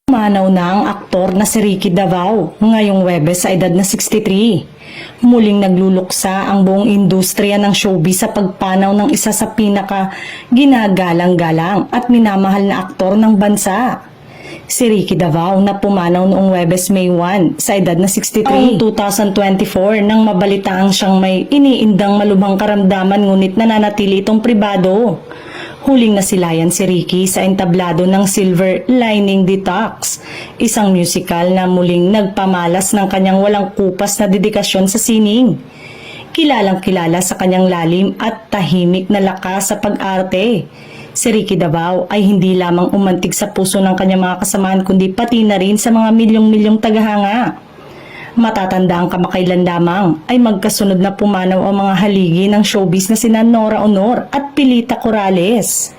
Manaw na ang aktor na si Ricky Davao ngayong Huwebes sa edad na 63. Muling nagluluksa ang buong industriya ng showbiz sa pagpanaw ng isa sa pinaka ginagalang-galang at minamahal na aktor ng bansa. Si Ricky Davao na pumanaw noong Huwebes May 1 sa edad na 63 noong 2024 nang mabalitaan siyang may iniindang malubhang karamdaman ngunit nananatili itong pribado. Huling nasilayan si Ricky sa entablado ng Silver Lining Detox, isang musical na muling nagpamalas ng kanyang walang kupas na dedikasyon sa sining. Kilalang kilala sa kanyang lalim at tahimik na lakas sa pag-arte. Si Ricky Davao ay hindi lamang umantig sa puso ng kanyang mga kasamahan kundi pati na rin sa mga milyong-milyong tagahanga. Matatanda ang kamakailan lamang ay magkasunod na pumanaw ang mga haligi ng showbiz na sina Nora Honor at Pilita Corrales.